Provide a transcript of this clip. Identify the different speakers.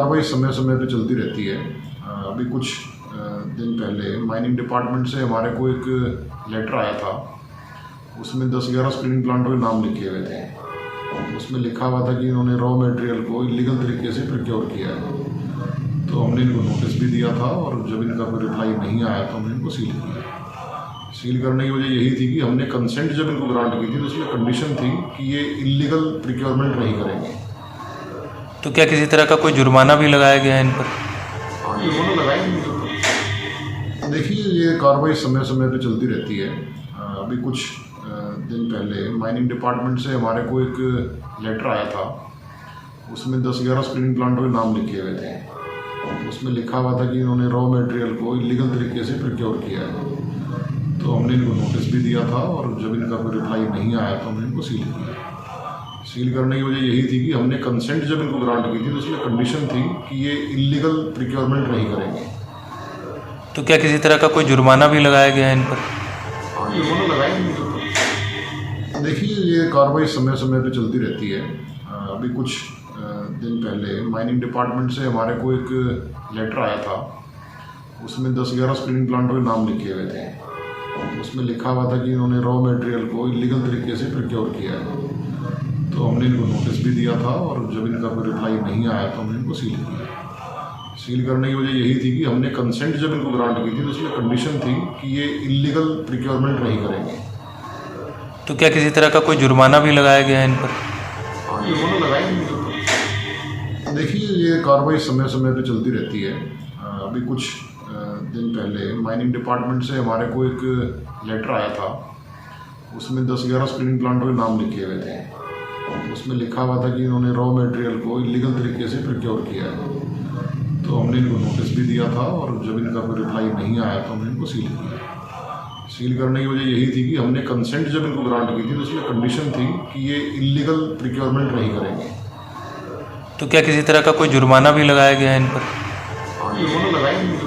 Speaker 1: कार्रवाई समय समय पे चलती रहती है। अभी कुछ दिन पहले माइनिंग डिपार्टमेंट से हमारे को एक लेटर आया था। उसमें 10-11 स्क्रीनिंग प्लांटों के नाम लिखे हुए थे। उसमें लिखा हुआ था कि इन्होंने रॉ मटेरियल को इलीगल तरीके से प्रोक्योर किया है। तो हमने इनको नोटिस भी दिया था और जब इनका कोई रिप्लाई नहीं आया तो हमने इनको सील किया। सील करने की वजह यही थी कि हमने कंसेंट जब इनको ग्रांट की थी तो उसमें कंडीशन थी कि ये इलीगल प्रोक्योरमेंट नहीं करेंगे।
Speaker 2: तो क्या किसी तरह का कोई जुर्माना भी लगाया गया है इन पर?
Speaker 1: हाँ, जुर्माना लगाया इनके ऊपर। देखिए, ये कार्रवाई समय समय पे चलती रहती है। अभी कुछ दिन पहले माइनिंग डिपार्टमेंट से हमारे को एक लेटर आया था। उसमें 10-11 स्क्रीनिंग प्लांटों के नाम लिखे हुए थे। उसमें लिखा हुआ था कि इन्होंने रॉ मटेरियल को इलीगल तरीके से प्रोक्योर किया है। तो हमने इनको नोटिस भी दिया था और जब इनका कोई रिप्लाई नहीं आया तो हमने इनको सील किया। सील करने की वजह यही थी कि हमने कंसेंट जब इनको ग्रांट की थी तो उसमें कंडीशन थी कि ये इलीगल प्रोक्योरमेंट नहीं करेंगे।
Speaker 2: तो क्या किसी तरह का कोई जुर्माना भी लगाया गया है इन पर?
Speaker 1: हाँ, जुर्माना लगाया इनके ऊपर। देखिए, ये कार्रवाई समय समय पे चलती रहती है। अभी कुछ दिन पहले माइनिंग डिपार्टमेंट से हमारे को एक लेटर आया था। उसमें 10-11 स्क्रीनिंग प्लांटों के नाम लिखे हुए थे। उसमें लिखा हुआ था कि इन्होंने रॉ मटेरियल को इलीगल तरीके से प्रोक्योर किया है। तो हमने इनको नोटिस भी दिया था और जब इनका कोई रिप्लाई नहीं आया तो हमने इनको सील किया। सील करने की वजह यही थी कि हमने कंसेंट जब इनको ग्रांट की थी तो उसमें कंडीशन थी कि ये इलीगल प्रोक्योरमेंट नहीं करेंगे।
Speaker 2: तो क्या किसी तरह का कोई जुर्माना भी लगाया गया है इन पर?
Speaker 1: हाँ, जुर्माना लगाया इनके ऊपर। देखिए, ये कार्रवाई समय समय पे चलती रहती है। अभी कुछ दिन पहले माइनिंग डिपार्टमेंट से हमारे को एक लेटर आया था। उसमें 10-11 स्क्रीनिंग प्लांटों के नाम लिखे हुए थे। उसमें लिखा हुआ था कि इन्होंने रॉ मटेरियल को इलीगल तरीके से प्रोक्योर किया है। तो हमने इनको नोटिस भी दिया था और जब इनका कोई रिप्लाई नहीं आया तो हमने इनको सील किया। सील करने की वजह यही थी कि हमने कंसेंट जब इनको ग्रांट की थी तो उसमें कंडीशन थी कि ये इलीगल प्रोक्योरमेंट नहीं करेंगे।
Speaker 2: तो क्या किसी तरह का कोई जुर्माना भी लगाया गया है इन पर?
Speaker 1: हाँ, जुर्माना लगाया इनके